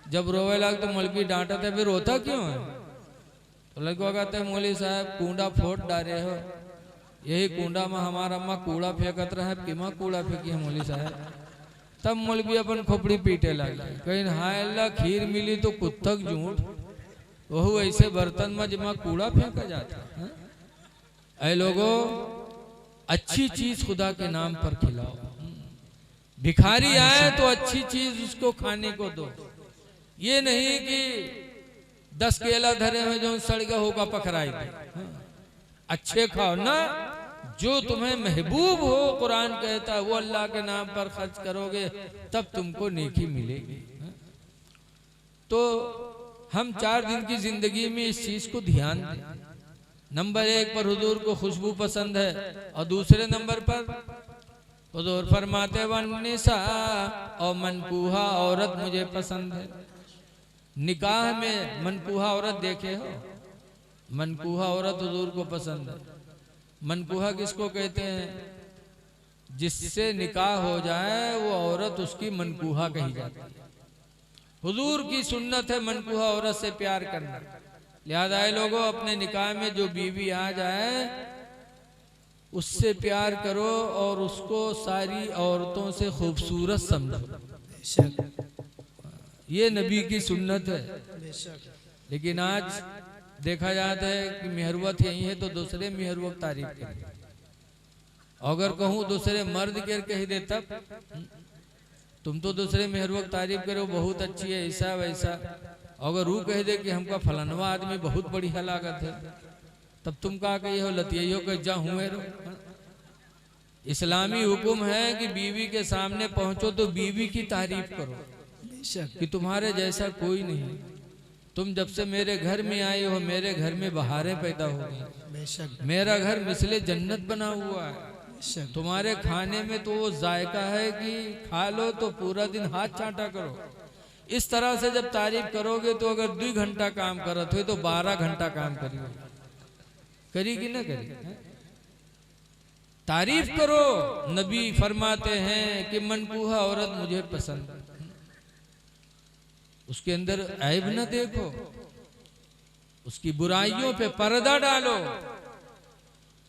जब रोवे लग तो मौलवी डांटा था, फिर रोता क्यों है? तो लड़का कहते हैं, मौली साहब कूंडा फोड़ डारे हो, यही कूंडा में हमारा अम्मा कूड़ा फेंकत रहे, किमा कूड़ा फेंकी है मौली साहब। तब मौलवी अपन खोपड़ी पीटे लगे, कहीं हाय अल्लाह खीर मिली तो कुत्तक झूठ, वह ऐसे बर्तन में जमा कूड़ा फेंका जाता है। ऐ लोगों, अच्छी चीज खुदा के नाम पर खिलाओ। भिखारी आए तो अच्छी चीज उसको खाने को दो, ये नहीं कि 10 केला धरे हुए जो सड़ गया होगा पकड़ाई दे। अच्छे खाओ ना, जो तुम्हें महबूब हो, कुरान कहता है वो अल्लाह के नाम पर खर्च करोगे तब तुमको नेकी मिलेगी। तो हम 4 दिन की जिंदगी में इस चीज को ध्यान दें। नंबर 1 पर हुजूर को खुशबू पसंद है, और दूसरे नंबर पर हुजूर फरमाते वन्निसा, और मनकूहा औरत मुझे पसंद है। निकाह में मनकूहा औरत देखे हो? मनकूहा औरत हुजूर को पसंद है। मनकूहा किसको कहते हैं? जिससे निकाह हो जाए वो औरत उसकी मनकूहा कही जाती है। हुजूर की सुन्नत है मनकूहा औरत से प्यार करना। लिहाजा लोगों, अपने निकाह में जो बीवी आ जाए उससे प्यार करो और उसको सारी औरतों से खूबसूरत समझो। ये नबी की सुन्नत है। लेकिन आज देखा जाता है कि मेहरवत यही है तो दूसरे मेहरवत तारीफ करें। अगर कहूँ दूसरे मर्द के कह दे तब तुम तो दूसरे मेहरवत तारीफ करो, बहुत अच्छी है, ऐसा वैसा। अगर रू कह दे कि हमका फलानवा आदमी बहुत बढ़िया लागत है, तब तुम कहा कही हो लतियो के जा हुए रो। इस्लामी हुक्म है कि बीवी के सामने पहुंचो तो बीवी की तारीफ करो कि तुम्हारे जैसा कोई नहीं। तुम जब से मेरे घर में आई हो, मेरे घर में बहारें पैदा हो गई। मेरा घर मिसले जन्नत बना हुआ है। तुम्हारे खाने में तो वो जायका है कि खा लो तो पूरा दिन हाथ चाटा करो। इस तरह से जब तारीफ करोगे तो अगर 2 घंटा काम करत हो तो 12 घंटा काम करिए, करेगी ना करी। तारीफ करो। नबी फरमाते हैं कि मनकूहा औरत मुझे पसंद, उसके अंदर ऐब न देखो, उसकी बुराइयों पे पर्दा डालो।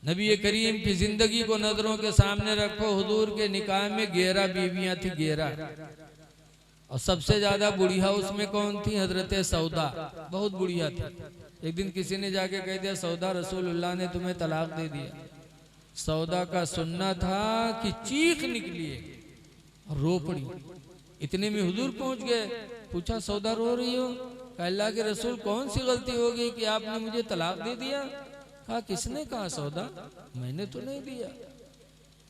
नबी करीम की जिंदगी को नजरों के सामने रखो। हुजूर के निकाह में 11 बीवियां थी, 11, और सबसे ज्यादा बुढ़िया उसमें कौन थी? हजरत सौदा, बहुत बुढ़िया थी। एक दिन किसी ने जाके कह दिया सौदा रसूलुल्लाह ने तुम्हें तलाक दे दिया। सौदा का सुनना था कि चीख निकली और रो पड़ी। इतने में हुजूर पहुंच गए। पूछा सौदा रो रही हो? कहा अल्लाह के रसूल कौन सी गलती हो गई कि आपने मुझे तलाक दे दिया? कहा किसने कहा सौदा? मैंने तो नहीं दिया।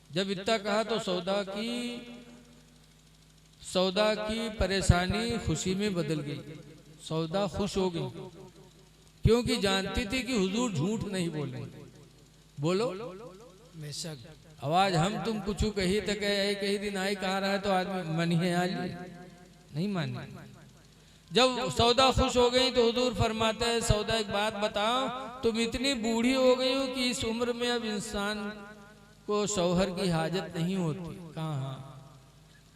जब इतना कहा तो सौदा की परेशानी खुशी में बदल गई। सौदा खुश हो गई क्योंकि जानती थी कि हुजूर झूठ नहीं बोलेंगे। बोलो बेशक। आवाज हम तुम कुछ कही तो कही दिन आई कहा रहा है तो आदमी मनी है आज नहीं मानी। जब सौदा खुश हो गई तो हुजूर फरमाते हैं सौदा एक बात बताओ, तुम इतनी बूढ़ी हो गई हो कि इस उम्र में अब इंसान को शौहर की हाजत नहीं होती। कहा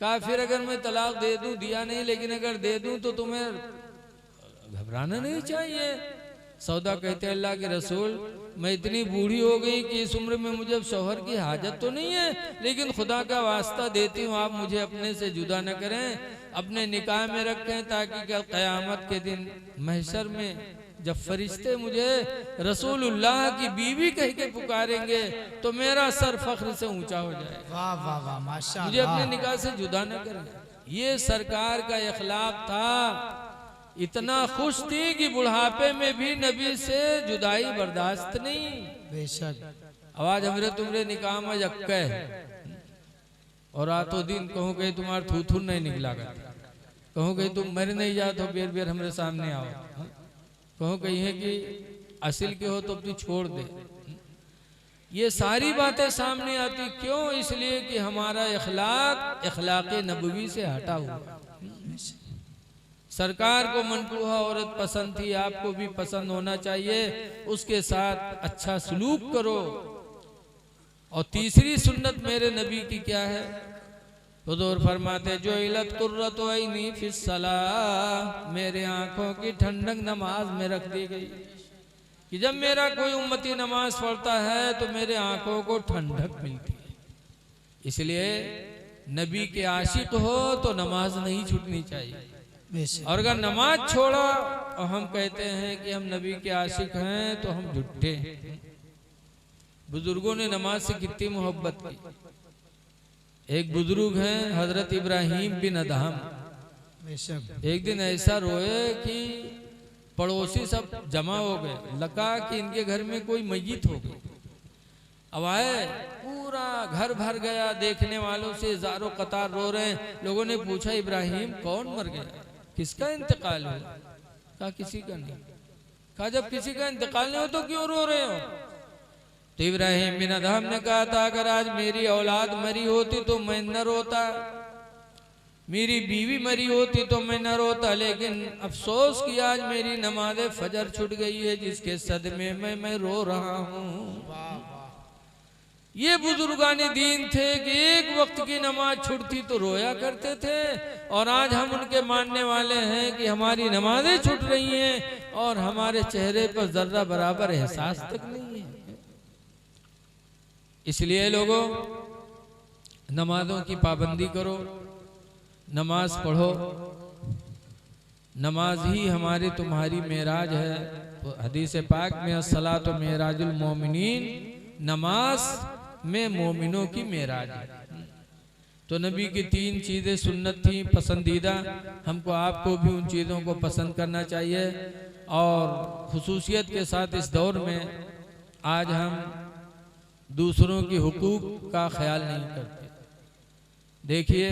कहा फिर अगर मैं तलाक दे दूं, दिया नहीं लेकिन अगर दे दूं तो तुम्हें घबराना नहीं चाहिए। सौदा कहते अल्लाह के रसूल मैं इतनी बूढ़ी हो गई कि इस उम्र में मुझे अब शौहर की हाजत तो नहीं है, लेकिन खुदा का वास्ता देती हूँ आप मुझे अपने से जुदा न करें, अपने निकाह में रखें ताकि कल क़यामत के दिन महशर में जब फरिश्ते मुझे रसूलुल्लाह की बीवी कह के पुकारेंगे तो मेरा सर फख्र से ऊंचा हो जाएगा। वाह वाह वाह माशाअल्लाह। मुझे अपने निकाह से जुदा न करें। ये सरकार का इखलाक था। इतना खुश थी कि बुढ़ापे में भी नबी से जुदाई बर्दाश्त नहीं। बेशक। आवाज हमरे तुमरे निकाह में जक्का है और रातों दिन कहूँ कहीं तुम्हारा थूथू नहीं निकला कर, कहूँ कहीं तुम मर नहीं जात हो बेर बेर हमरे सामने आओ, कहूँ कहीं है कि असिल के हो तो तू छोड़ दे। ये सारी बातें सामने आती क्यों? इसलिए कि हमारा इखलाक नबवी से हटा हुआ। सरकार को मनकूहा औरत पसंद थी, आपको भी पसंद होना चाहिए, उसके साथ अच्छा सलूक करो। और तीसरी सुन्नत मेरे नबी की क्या है? हुजूर फरमाते जो इलत कुर्रत ऐनी फिस्सलाह, मेरे आंखों की ठंडक नमाज में रख दी गई कि जब मेरा कोई उम्मती नमाज पढ़ता है तो मेरे आंखों को ठंडक मिलती है। इसलिए नबी के आशिक हो तो नमाज नहीं छूटनी चाहिए। और अगर नमाज छोड़ा और हम कहते हैं कि हम नबी के आशिक हैं तो हम झूठे हैं। बुजुर्गों ने नमाज से कितनी मोहब्बत की। एक बुजुर्ग हैं हजरत इब्राहिम बिन अदहम, एक दिन ऐसा रोए कि पड़ोसी सब जमा हो गए, लगा कि इनके घर में कोई मैयत हो गई। अब आए पूरा घर भर गया, देखने वालों से हजारों कतार रो रहे हैं। लोगों ने पूछा इब्राहिम कौन मर गया, किसका इंतकाल हुआ? कहा किसी का नहीं। कहा जब किसी का इंतकाल नहीं हो तो क्यों रो रहे हो? तो इब्राहिम बिन अदहम ने कहा था अगर आज मेरी औलाद मरी होती तो मैं न रोता, मेरी बीवी मरी होती तो मैं न रोता, लेकिन अफसोस कि आज मेरी नमाज फजर छूट गई है जिसके सदमे में मैं रो रहा हूँ। ये बुजुर्गाने दीन थे कि एक वक्त की नमाज छूटती तो रोया करते थे, और आज हम उनके मानने वाले हैं कि हमारी नमाजें छूट रही हैं और हमारे चेहरे पर जर्रा बराबर एहसास तक नहीं है। इसलिए लोगों नमाजों की पाबंदी करो, नमाज पढ़ो। नमाज ही हमारी तुम्हारी मेराज है। तो हदीस पाक में अस्सलातु मेराजुल मोमिनीन, नमाज में मोमिनों की मेराज है। तो नबी की 3 चीजें सुन्नत थी पसंदीदा, हमको आपको भी उन चीज़ों को पसंद करना चाहिए। और खुसूसियत के साथ इस दौर में आज हम दूसरों की हुकूक का ख्याल नहीं करते। देखिए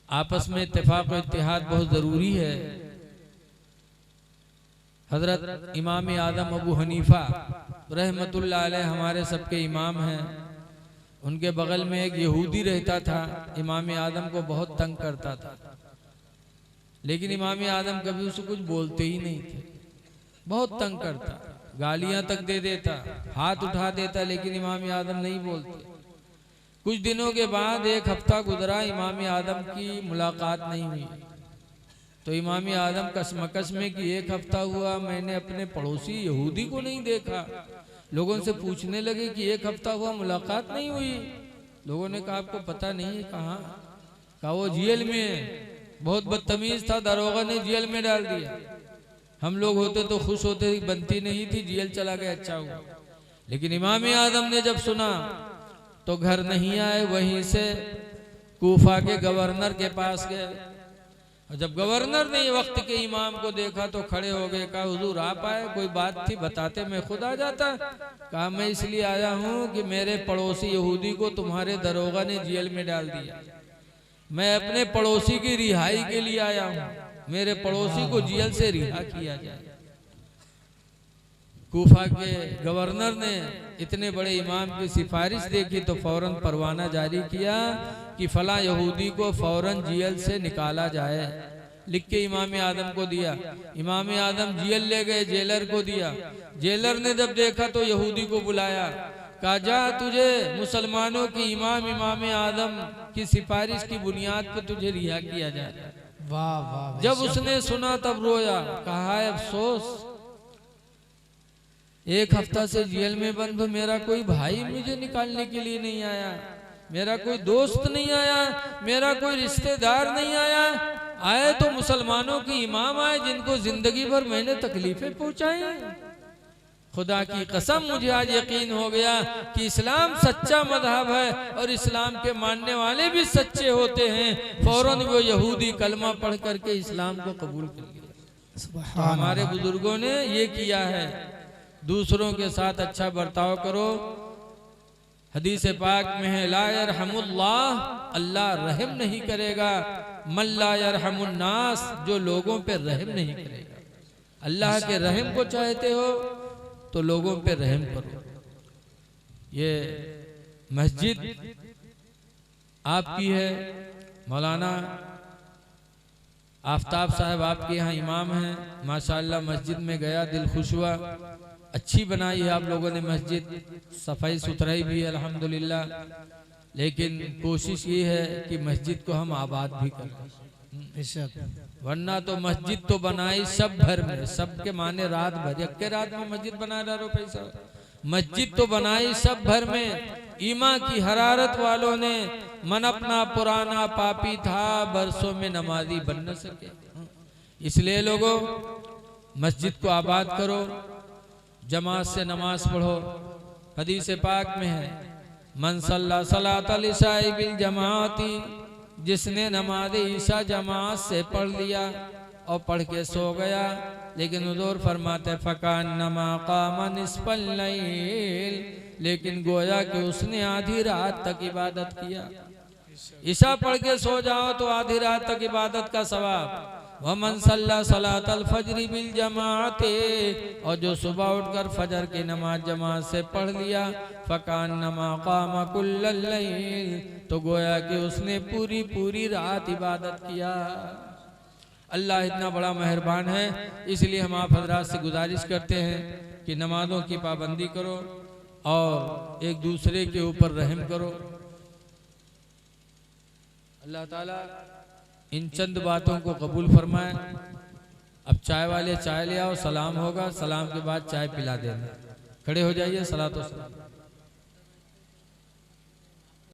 आपस में इत्तेफाक और इत्तेहाद बहुत ज़रूरी है। हजरत इमाम आदम अबू हनीफा रहमतुल्लाह अलैह हमारे सबके इमाम हैं। उनके बगल में एक यहूदी रहता था, इमाम आदम को बहुत तंग करता था, लेकिन इमाम आदम कभी उसे कुछ बोलते ही नहीं थे। बहुत तंग करता, गालियां तक दे देता, हाथ उठा देता, लेकिन इमाम आदम नहीं बोलते। कुछ दिनों के बाद एक हफ्ता गुजरा, इमाम आदम की मुलाकात नहीं हुई। तो इमाम आदम कसमकस में कि एक हफ्ता हुआ मैंने अपने पड़ोसी यहूदी को नहीं देखा। लोगों से पूछने लगे कि एक हफ्ता हुआ मुलाकात नहीं हुई। लोगों ने कहा आपको पता नहीं है कहाँ? कहा वो जेल में, बहुत बदतमीज था, दरोगा ने जेल में डाल दिया। हम लोग होते तो खुश होते, बनती नहीं थी, जेल चला गया, अच्छा हुआ। लेकिन इमाम आदम ने जब सुना तो घर नहीं आए, वहीं से कूफा के गवर्नर के पास गए। और जब गवर्नर ने वक्त के इमाम को देखा तो खड़े हो गए, कहा हुजूर आप आए, कोई बात थी बताते मैं खुद आ जाता। कहा मैं इसलिए आया हूँ कि मेरे पड़ोसी यहूदी को तुम्हारे दरोगा ने जेल में डाल दिया। मैं अपने पड़ोसी की रिहाई के लिए आया हूँ, मेरे पड़ोसी को जेल से रिहा किया जाए। कूफा के गवर्नर ने इतने बड़े इमाम की सिफारिश देखी तो फौरन परवाना जारी किया कि फला यहूदी को फौरन जेल से निकाला जाए। लिख के इमाम आदम को दिया। इमाम आदम जेल ले गए, जेलर को दिया। जेलर ने जब देखा तो यहूदी को बुलाया, कहा जा तुझे मुसलमानों की इमाम आदम की सिफारिश की बुनियाद पर तुझे रिहा किया जाए। वाह वाह। जब उसने सुना तब रोया, कहा है अफसोस, एक हफ्ता से जेल में बंद हूं, मेरा कोई भाई मुझे निकालने के लिए नहीं आया, मेरा कोई दोस्त नहीं आया, मेरा कोई रिश्तेदार नहीं आया। आए तो मुसलमानों की इमाम आए जिनको जिंदगी भर मैंने तकलीफें पहुंचाई। खुदा की कसम मुझे आज यकीन हो गया कि इस्लाम सच्चा मजहब है और इस्लाम के मानने वाले भी सच्चे होते हैं। फौरन वो यहूदी कलमा पढ़ करके इस्लाम को कबूल कर लिया। हमारे बुजुर्गों ने ये किया है। दूसरों के साथ अच्छा बर्ताव करो। हदीस पाक में है ला यरहमुल्लाह, अल्लाह रहम नहीं करेगा, मन ला यरहमुन्नास, जो लोगों पे रहम नहीं करेगा। अल्लाह के रहम को चाहते हो तो लोगों पे रहम करो। ये मस्जिद आपकी है, मौलाना आफ्ताब साहब आपके यहाँ इमाम हैं। माशाअल्लाह मस्जिद में गया, दिल खुश हुआ। अच्छी बनाई है आप लोगों ने मस्जिद, सफाई सुथराई भी है अल्हम्दुलिल्लाह। लेकिन कोशिश ये है कि मस्जिद को हम आबाद भी करें, वरना तो मस्जिद तो बनाई सब भर में, सबके माने रात भर, एक के रात में मस्जिद बना रहा पैसा। मस्जिद तो बनाई सब भर में। ईमा की हरारत वालों ने मन अपना पुराना पापी था, बरसों में नमाजी बन न सके। इसलिए लोगों मस्जिद को आबाद करो, जमात से नमाज पढ़ो। हदीस पाक में है मन सल्ला सलातल ईशाई बिल जमाती, जिसने नमाज ईशा जमात से पढ़ लिया और पढ़ के सो गया, लेकिन हुजूर फरमाते फकान नमा कामा निस्फल लैल, लेकिन गोया कि उसने आधी रात तक इबादत किया। ईशा पढ़ के सो जाओ तो आधी रात तक इबादत का सवाब। वमन सल्ला सलातल फजरी बिल जमाते, और जो सुबह उठकर फजर की नमाज जमात से पढ़ लिया, फकान नमा कामा कुल्लल लैल, तो गोया कि उसने पूरी पूरी रात इबादत किया। अल्लाह इतना बड़ा मेहरबान है, इसलिए हम आप हजरात से गुजारिश करते हैं कि नमाजों की पाबंदी करो और एक दूसरे के ऊपर रहम करो। अल्लाह ताला इन चंद बातों को कबूल फरमाए। अब चाय वाले चाय ले आओ, सलाम होगा, सलाम के बाद चाय पिला देना। खड़े हो जाइए, सलातो सलाम।